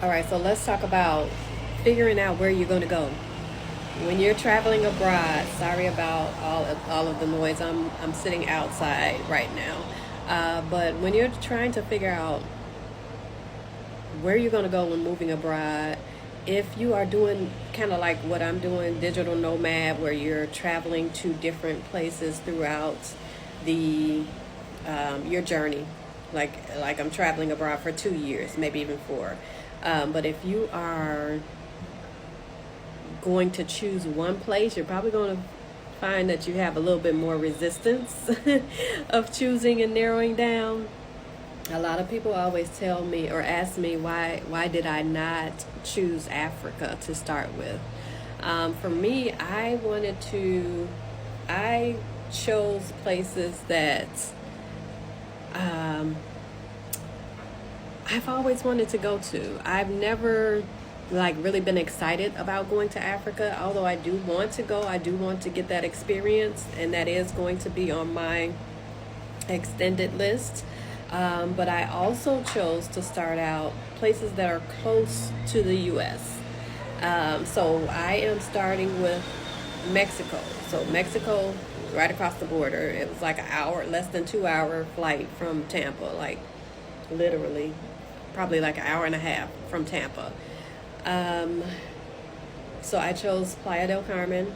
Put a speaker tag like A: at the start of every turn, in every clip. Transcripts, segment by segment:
A: All right, so let's talk about figuring out where you're going to go. When you're traveling abroad, sorry about all of the noise. I'm sitting outside right now. But when you're trying to figure out where you're going to go when moving abroad, if you are doing kind of like what I'm doing, digital nomad, where you're traveling to different places throughout the your journey, like I'm traveling abroad for 2 years, maybe even four. But if you are going to choose one place, you're probably going to find that you have a little bit more resistance of choosing and narrowing down. A lot of people always tell me or ask me why did I not choose Africa to start with. For me, I chose places that um, I've always wanted to go to. I've never like really been excited about going to Africa, although I do want to go. I do want to get that experience, and that is going to be on my extended list. But I also chose to start out places that are close to the U.S. So I am starting with Mexico. So Mexico, right across the border. It was like an hour, less than 2 hour flight from Tampa, like literally, probably like an hour and a half from Tampa. Um, so I chose Playa del Carmen.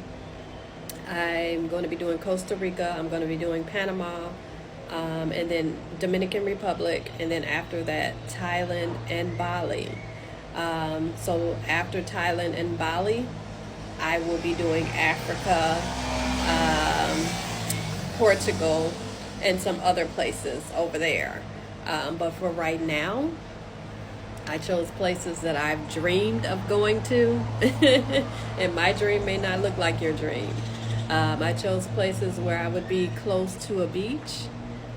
A: I'm going to be doing Costa Rica. I'm going to be doing Panama, and then Dominican Republic, and then after that, Thailand and Bali. So after Thailand and Bali, I will be doing Africa, Portugal, and some other places over there. But for right now, I chose places that I've dreamed of going to, and my dream may not look like your dream. I chose places where I would be close to a beach.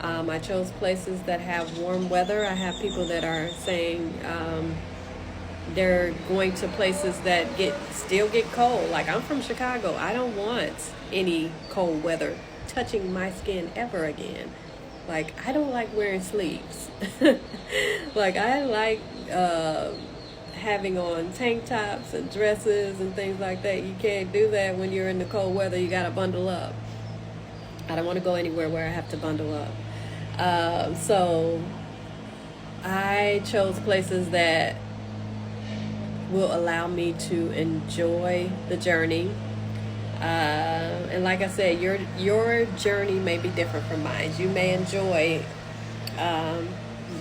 A: I chose places that have warm weather. I have people that are saying they're going to places that still get cold. Like, I'm from Chicago. I don't want any cold weather touching my skin ever again. Like, I don't like wearing sleeves. Like, I like having on tank tops and dresses and things like that. You can't do that when you're in the cold weather. You gotta bundle up. I don't want to go anywhere where I have to bundle up. So I chose places that will allow me to enjoy the journey. And like I said, your journey may be different from mine. You may enjoy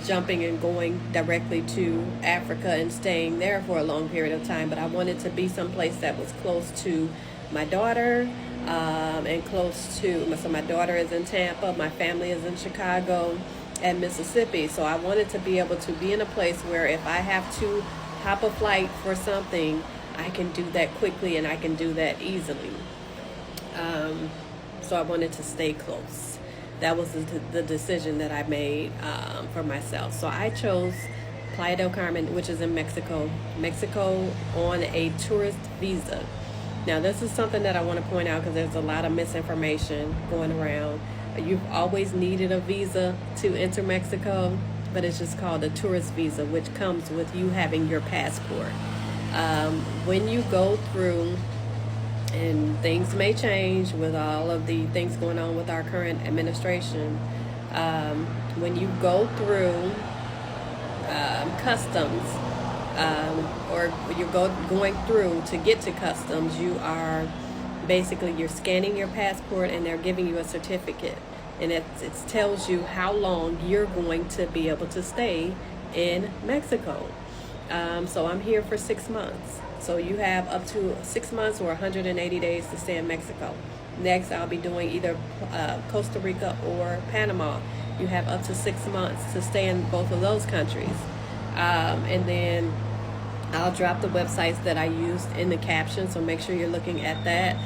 A: jumping and going directly to Africa and staying there for a long period of time, but I wanted to be someplace that was close to my daughter, and close to, so my daughter is in Tampa, my family is in Chicago and Mississippi, so I wanted to be able to be in a place where if I have to hop a flight for something, I can do that quickly and I can do that easily. So I wanted to stay close. That was the decision that I made for myself. So I chose Playa del Carmen, which is in Mexico. Mexico on a tourist visa. Now, this is something that I want to point out because there's a lot of misinformation going around. You've always needed a visa to enter Mexico, but it's just called a tourist visa, which comes with you having your passport. When you go through, and things may change with all of the things going on with our current administration, when you go through customs, or going through to get to customs, you are basically, you're scanning your passport and they're giving you a certificate, and it tells you how long you're going to be able to stay in Mexico. So I'm here for 6 months. So you have up to 6 months or 180 days to stay in Mexico. Next, I'll be doing either Costa Rica or Panama. You have up to 6 months to stay in both of those countries. And then I'll drop the websites that I used in the caption, so make sure you're looking at that.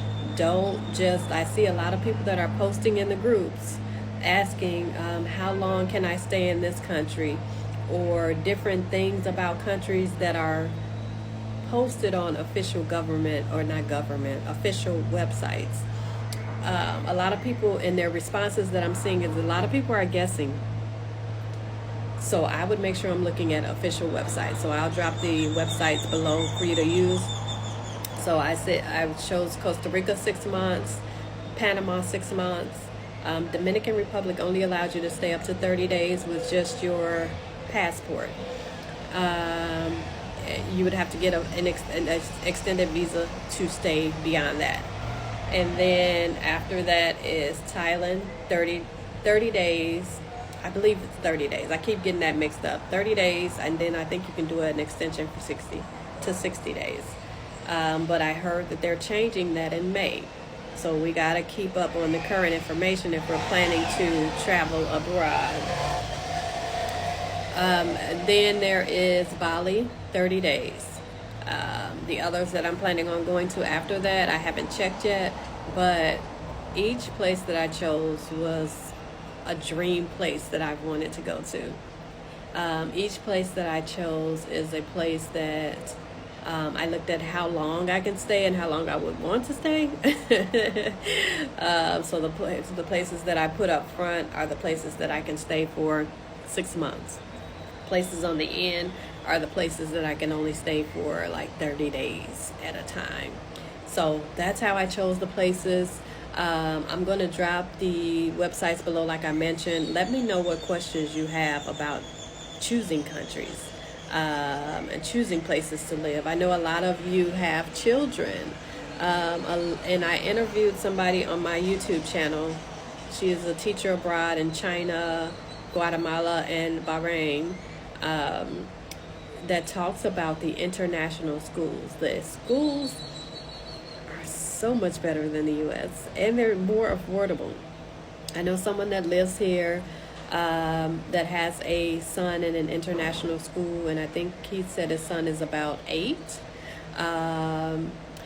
A: I see a lot of people that are posting in the groups asking how long can I stay in this country, or different things about countries that are posted on official government, or not government, official websites. A lot of people, in their responses that I'm seeing, is a lot of people are guessing. So I would make sure I'm looking at official websites. So I'll drop the websites below for you to use. So I chose Costa Rica 6 months, Panama 6 months. Dominican Republic only allows you to stay up to 30 days with just your passport. You would have to get an extended visa to stay beyond that. And then after that is Thailand, 30 days. I believe it's 30 days. I keep getting that mixed up. 30 days, and then I think you can do an extension for 60 days. But I heard that they're changing that in May. So we got to keep up on the current information if we're planning to travel abroad. Then there is Bali, 30 days. The others that I'm planning on going to after that, I haven't checked yet, but each place that I chose was a dream place that I've wanted to go to. Each place that I chose is a place that I looked at how long I can stay and how long I would want to stay. So the places that I put up front are the places that I can stay for 6 months. Places on the end are the places that I can only stay for like 30 days at a time. So that's how I chose the places. I'm going to drop the websites below like I mentioned. Let me know what questions you have about choosing countries and choosing places to live. I know a lot of you have children, and I interviewed somebody on my YouTube channel. She is a teacher abroad in China, Guatemala, and Bahrain. That talks about the international schools. The schools are so much better than the U.S. and they're more affordable. I know someone that lives here that has a son in an international school, and I think he said his son is about 8.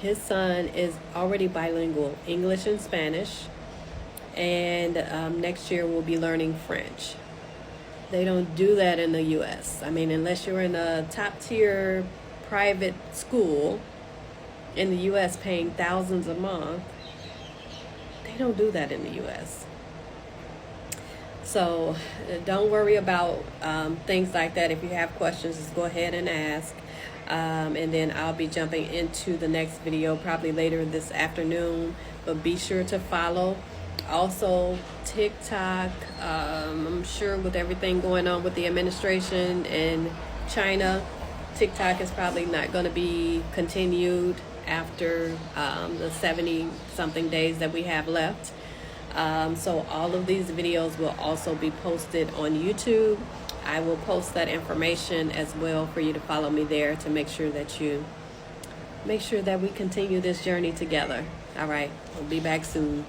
A: His son is already bilingual, English and Spanish, and next year we'll be learning French. They don't do that in the U.S. I mean, unless you're in a top-tier private school in the U.S. paying thousands a month, they don't do that in the U.S. So don't worry about things like that. If you have questions, just go ahead and ask. And then I'll be jumping into the next video probably later this afternoon. But be sure to follow. Also, TikTok, I'm sure with everything going on with the administration in China, TikTok is probably not going to be continued after the 70-something days that we have left. So all of these videos will also be posted on YouTube. I will post that information as well for you to follow me there to make sure that we continue this journey together. All right, we'll be back soon.